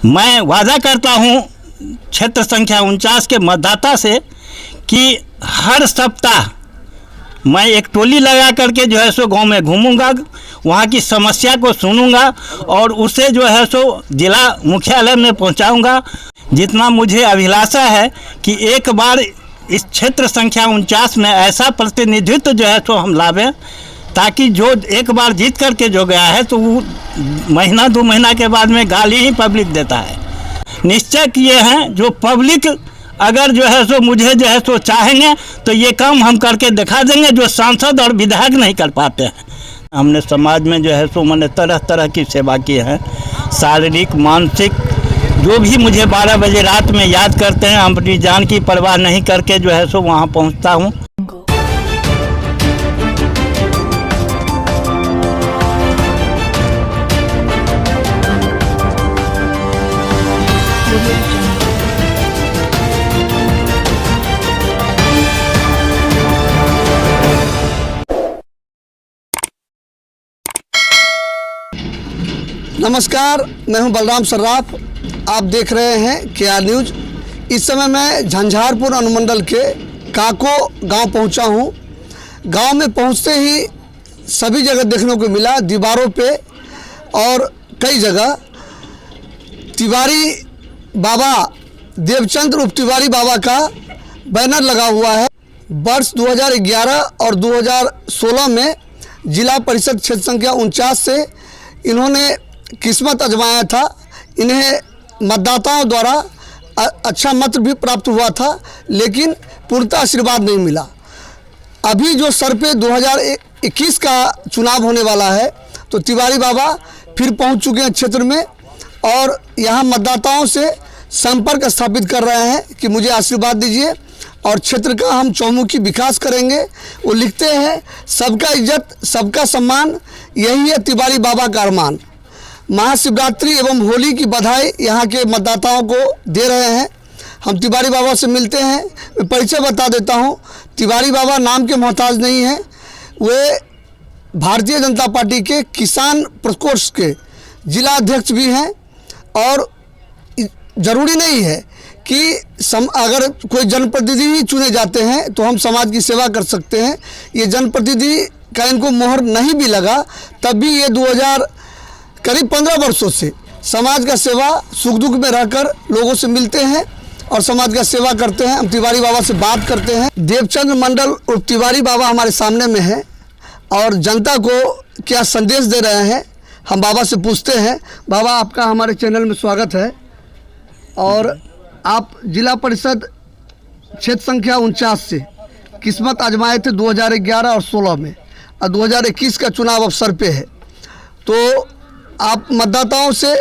मैं वादा करता हूं क्षेत्र संख्या 49 के मतदाता से कि हर सप्ताह मैं एक टोली लगा करके जो है सो गांव में घूमूंगा, वहाँ की समस्या को सुनूंगा और उसे जो है सो जिला मुख्यालय में पहुंचाऊंगा। जितना मुझे अभिलाषा है कि एक बार इस क्षेत्र संख्या 49 में ऐसा प्रतिनिधित्व जो है सो हम लावें, ताकि जो एक बार जीत करके जो गया है तो वो महीना 2 महीना के बाद में गाली ही पब्लिक देता है। निश्चय किए हैं जो पब्लिक अगर जो है सो मुझे जो है सो चाहेंगे तो ये काम हम करके दिखा देंगे जो सांसद और विधायक नहीं कर पाते हैं। हमने समाज में जो है सो मैंने तरह तरह की सेवा की है, शारीरिक मानसिक। जो भी मुझे 12 बजे रात में याद करते हैं, हम अपनी जान की परवाह नहीं करके जो है सो वहाँ पहुँचता हूँ। नमस्कार, मैं हूं बलराम सर्राफ। आप देख रहे हैं केआर न्यूज। इस समय मैं झंझारपुर अनुमंडल के काको गांव पहुंचा हूं। गांव में पहुंचते ही सभी जगह देखने को मिला, दीवारों पे और कई जगह तिवारी बाबा देवचंद उर्फ तिवारी बाबा का बैनर लगा हुआ है। वर्ष 2011 और 2016 में जिला परिषद क्षेत्र संख्या 49 से इन्होंने किस्मत आजमाया था। इन्हें मतदाताओं द्वारा अच्छा मत भी प्राप्त हुआ था, लेकिन पूर्णतः आशीर्वाद नहीं मिला। अभी जो सर पे 2021 का चुनाव होने वाला है तो तिवारी बाबा फिर पहुंच चुके हैं क्षेत्र में और यहां मतदाताओं से संपर्क स्थापित कर रहे हैं कि मुझे आशीर्वाद दीजिए और क्षेत्र का हम चौमुखी विकास करेंगे। वो लिखते हैं, सबका इज्जत सबका सम्मान, यही है तिवारी बाबा का अरमान। महाशिवरात्रि एवं होली की बधाई यहाँ के मतदाताओं को दे रहे हैं। हम तिवारी बाबा से मिलते हैं। मैं परिचय बता देता हूँ, तिवारी बाबा नाम के मोहताज नहीं हैं। वे भारतीय जनता पार्टी के किसान प्रकोष्ठ के जिला अध्यक्ष भी हैं और ज़रूरी नहीं है कि अगर कोई जनप्रतिनिधि चुने जाते हैं तो हम समाज की सेवा कर सकते हैं। ये जनप्रतिनिधि का इनको मोहर नहीं भी लगा, तब भी ये करीब 15 वर्षों से समाज का सेवा सुख दुख में रहकर लोगों से मिलते हैं और समाज का सेवा करते हैं। हम तिवारी बाबा से बात करते हैं। देवचंद मंडल उर्फ तिवारी बाबा हमारे सामने में है और जनता को क्या संदेश दे रहे हैं हम बाबा से पूछते हैं। बाबा, आपका हमारे चैनल में स्वागत है। और आप जिला परिषद क्षेत्र संख्या 49 से किस्मत आजमाए थे 2011 और 16 में और 2021 का चुनाव अवसर पे है, तो आप मतदाताओं से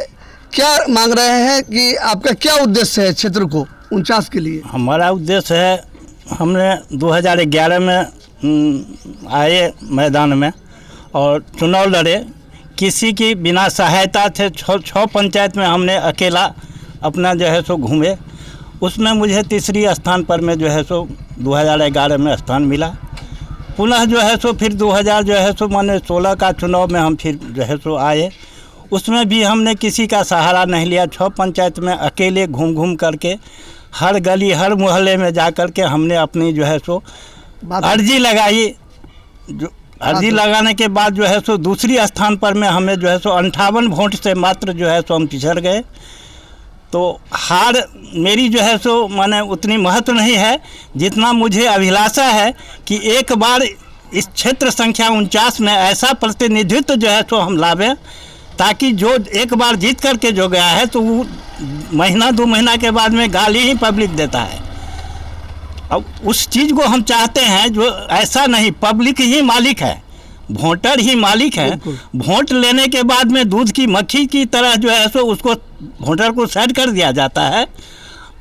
क्या मांग रहे हैं कि आपका क्या उद्देश्य है क्षेत्र को 49 के लिए? हमारा उद्देश्य है, हमने 2011 में आए मैदान में और चुनाव लड़े। किसी की बिना सहायता थे 6 पंचायत में हमने अकेला अपना जो है सो घूमे। उसमें मुझे तीसरी स्थान पर में जो है सो 2011 में स्थान मिला। पुनः जो है सो फिर 2000 जो है सो माने 16 का चुनाव में हम फिर जो है सो आए। उसमें भी हमने किसी का सहारा नहीं लिया। 6 पंचायत में अकेले घूम घूम करके हर गली हर मोहल्ले में जा कर के हमने अपनी जो है सो अर्जी लगाई। जो अर्जी लगाने के बाद जो है सो दूसरी स्थान पर में हमें जो है सो 58 वोट से मात्र जो है सो हम पिछड़ गए। तो हार मेरी जो है सो माने उतनी महत्व नहीं है जितना मुझे अभिलाषा है कि एक बार इस क्षेत्र संख्या 49 में ऐसा प्रतिनिधित्व जो है सो हम लावें, ताकि जो एक बार जीत करके जो गया है तो वो महीना 2 महीना के बाद में गाली ही पब्लिक देता है। अब उस चीज़ को हम चाहते हैं जो ऐसा नहीं, पब्लिक ही मालिक है, वोटर ही मालिक है। वोट लेने के बाद में दूध की मक्खी की तरह जो है सो उसको वोटर को साइड कर दिया जाता है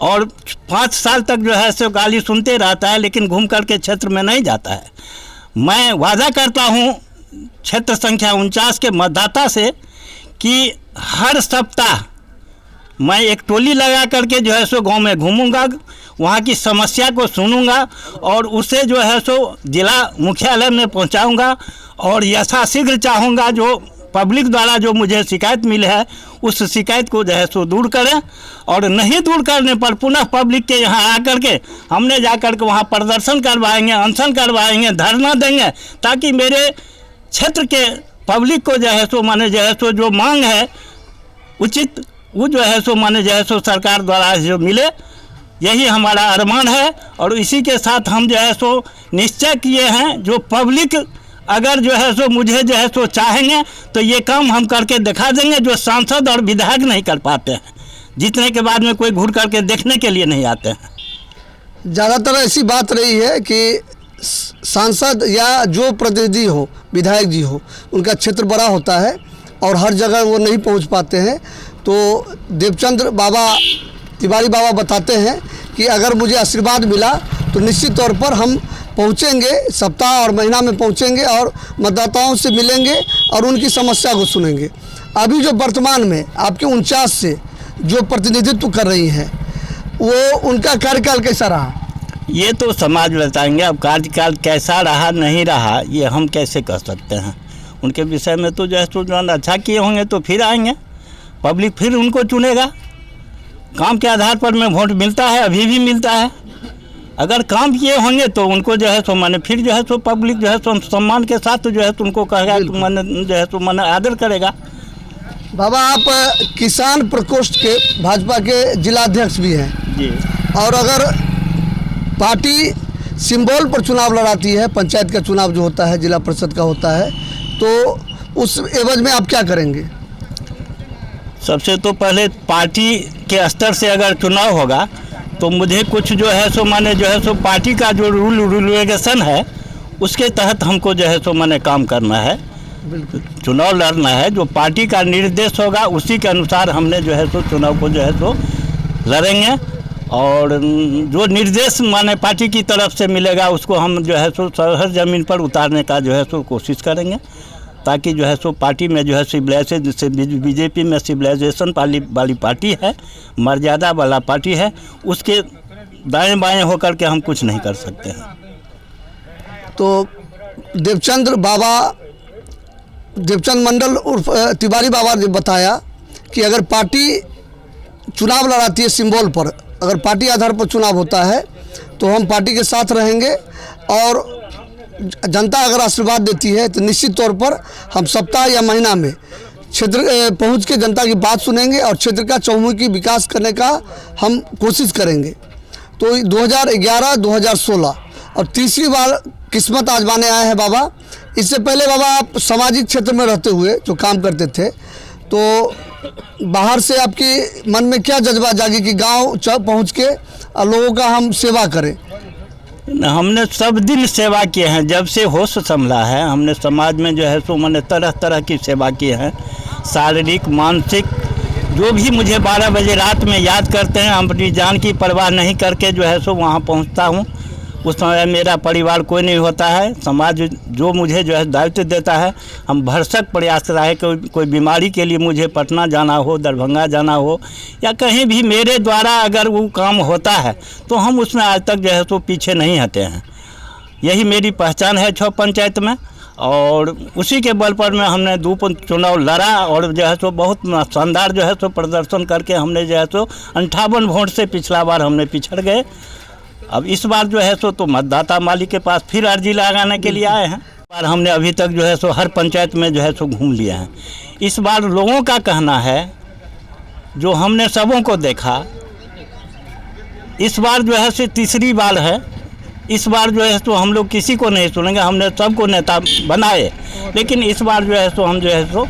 और 5 साल तक जो है सो गाली सुनते रहता है, लेकिन घूम कर के क्षेत्र में नहीं जाता है। मैं वादा करता हूँ क्षेत्र संख्या 49 के मतदाता से कि हर सप्ताह मैं एक टोली लगा करके जो है सो गांव में घूमूंगा, वहाँ की समस्या को सुनूंगा और उसे जो है सो जिला मुख्यालय में पहुंचाऊंगा और यथाशीघ्र चाहूँगा जो पब्लिक द्वारा जो मुझे शिकायत मिली है उस शिकायत को जो है सो दूर करें, और नहीं दूर करने पर पुनः पब्लिक के यहाँ आकर के हमने जाकर के वहाँ प्रदर्शन करवाएंगे, अनशन करवाएंगे, धरना देंगे, ताकि मेरे क्षेत्र के पब्लिक को जो है सो माने जो है सो जो मांग है उचित वो जो है सो माने जो है सो सरकार द्वारा जो मिले, यही हमारा अरमान है। और इसी के साथ हम जो है सो निश्चय किए हैं, जो पब्लिक अगर जो है सो मुझे जो है सो चाहेंगे तो ये काम हम करके दिखा देंगे, जो सांसद और विधायक नहीं कर पाते हैं, जीतने के बाद में कोई घूर करके देखने के लिए नहीं आते हैं। ज़्यादातर ऐसी बात रही है कि सांसद या जो प्रतिनिधि हो, विधायक जी हो, उनका क्षेत्र बड़ा होता है और हर जगह वो नहीं पहुंच पाते हैं। तो देवचंद्र बाबा, तिवारी बाबा बताते हैं कि अगर मुझे आशीर्वाद मिला तो निश्चित तौर पर हम पहुंचेंगे, सप्ताह और महीना में पहुंचेंगे और मतदाताओं से मिलेंगे और उनकी समस्या को सुनेंगे। अभी जो वर्तमान में आपके 49 से जो प्रतिनिधित्व कर रही हैं, वो उनका कार्यकाल कैसा रहा? ये तो समाज बताएंगे। अब कार्यकाल कैसा रहा नहीं रहा ये हम कैसे कह सकते हैं। उनके विषय में तो जो है सो अच्छा किए होंगे तो फिर आएंगे, पब्लिक फिर उनको चुनेगा। काम के आधार पर में वोट मिलता है, अभी भी मिलता है। अगर काम किए होंगे तो उनको जो है सो माने फिर जो है सो पब्लिक जो है सो सम्मान के साथ जो है तो उनको कहेगा, तो माने जो है सो माने आदर करेगा। बाबा, आप किसान प्रकोष्ठ के भाजपा के जिलाध्यक्ष भी हैं जी, और अगर पार्टी सिंबल पर चुनाव लड़ाती है, पंचायत का चुनाव जो होता है, जिला परिषद का होता है, तो उस एवज में आप क्या करेंगे? सबसे तो पहले पार्टी के स्तर से अगर चुनाव होगा तो मुझे कुछ जो है सो माने जो है सो पार्टी का जो रूल रेगुलेशन है उसके तहत हमको जो है सो माने काम करना है, बिल्कुल चुनाव लड़ना है। जो पार्टी का निर्देश होगा उसी के अनुसार हमने जो है सो चुनाव को जो है सो लड़ेंगे, और जो निर्देश माने पार्टी की तरफ से मिलेगा उसको हम जो है सो हर ज़मीन पर उतारने का जो है सो कोशिश करेंगे, ताकि जो है सो पार्टी में जो है सिविलाइजेशन, जैसे बीजेपी में सिविलाइजेशन वाली पार्टी है, मर्यादा वाला पार्टी है, उसके दाएं बाएं होकर के हम कुछ नहीं कर सकते हैं। तो देवचंद मंडल उर्फ तिवारी बाबा ने बताया कि अगर पार्टी चुनाव लड़ाती है सिंबल पर, अगर पार्टी आधार पर चुनाव होता है तो हम पार्टी के साथ रहेंगे, और जनता अगर आशीर्वाद देती है तो निश्चित तौर पर हम सप्ताह या महीना में क्षेत्र पहुंच के जनता की बात सुनेंगे और क्षेत्र का चहुमुखी विकास करने का हम कोशिश करेंगे। तो 2011, 2016 और तीसरी बार किस्मत आजमाने आए हैं बाबा। इससे पहले बाबा आप सामाजिक क्षेत्र में रहते हुए जो काम करते थे, तो बाहर से आपकी मन में क्या जज्बा जागी कि गांव पहुंच के लोगों का हम सेवा करें? हमने सब दिन सेवा किए हैं, जब से होश संभला है हमने समाज में जो है सो मैंने तरह तरह की सेवा की है, शारीरिक मानसिक। जो भी मुझे 12 बजे रात में याद करते हैं, हम अपनी जान की परवाह नहीं करके जो है सो वहाँ पहुँचता हूँ। उस समय मेरा परिवार कोई नहीं होता है, समाज जो मुझे जो है दायित्व देता है, हम भरसक प्रयास रहे कि कोई बीमारी के लिए मुझे पटना जाना हो, दरभंगा जाना हो, या कहीं भी मेरे द्वारा अगर वो काम होता है तो हम उसमें आज तक जो है सो पीछे नहीं हटे हैं। यही मेरी पहचान है 6 पंचायत में, और उसी के बल पर में हमने 2 चुनाव लड़ा और जो है सो बहुत शानदार जो है सो प्रदर्शन करके हमने जो है सो 58 वोट से पिछला बार हमने पिछड़ गए। अब इस बार जो है सो तो मतदाता मालिक के पास फिर अर्जी लगाने के लिए आए हैं। इस बार हमने अभी तक जो है सो हर पंचायत में जो है सो घूम लिए हैं। इस बार लोगों का कहना है, जो हमने सबों को देखा, इस बार जो है सो तीसरी बार है, इस बार जो है सो हम लोग किसी को नहीं सुनेंगे। हमने सबको नेता बनाए, लेकिन इस बार जो है सो हम जो है सो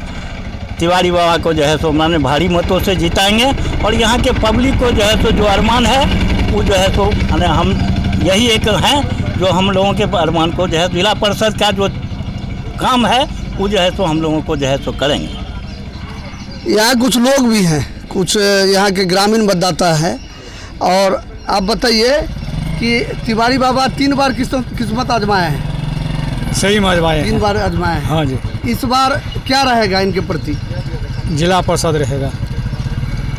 तिवारी बाबा को जो है सो मैंने भारी मतों से जिताएंगे, और यहाँ के पब्लिक को जो है सो जो अरमान है वो जो है सो हम यही एक हैं जो हम लोगों के अरमान को जो है जिला परिषद का जो काम है वो जो है सो हम लोगों को जो है सो करेंगे। यहाँ कुछ लोग भी हैं, कुछ यहाँ के ग्रामीण मतदाता हैं, और आप बताइए कि तिवारी बाबा 3 बार किस्मत आजमाए हैं? सही में आजमाए हैं। 3 बार आजमाए हैं। हाँ जी। इस बार क्या रहेगा इनके प्रति? जिला परिषद रहेगा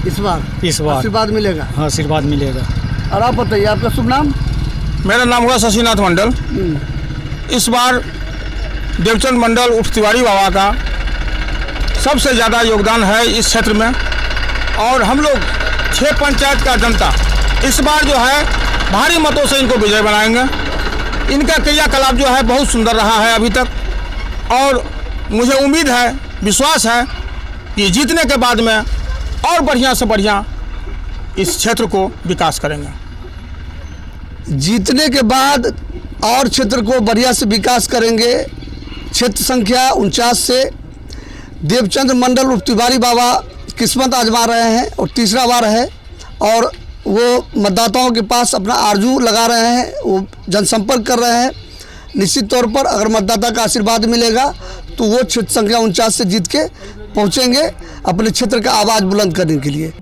इस बार आशीर्वाद मिलेगा? हाँ, आशीर्वाद मिलेगा। और आप बताइए, आपका शुभ नाम? मेरा नाम हुआ शशिनाथ मंडल। इस बार देवचंद मंडल उर्फ तिवारी बाबा का सबसे ज़्यादा योगदान है इस क्षेत्र में। और हम लोग 6 पंचायत का जनता इस बार जो है भारी मतों से इनको विजय बनाएंगे। इनका क्रियाकलाप जो है बहुत सुंदर रहा है अभी तक, और मुझे उम्मीद है, विश्वास है कि जीतने के बाद में और बढ़िया से बढ़िया इस क्षेत्र को विकास करेंगे। जीतने के बाद और क्षेत्र को बढ़िया से विकास करेंगे। क्षेत्र संख्या 49 से देवचंद्र मंडल उर्फ तिवारी बाबा किस्मत आजमा रहे हैं और तीसरा बार है, और वो मतदाताओं के पास अपना आरजू लगा रहे हैं, वो जनसंपर्क कर रहे हैं। निश्चित तौर पर अगर मतदाता का आशीर्वाद मिलेगा तो वो क्षेत्र संख्या 49 से जीत के पहुँचेंगे अपने क्षेत्र का आवाज़ बुलंद करने के लिए।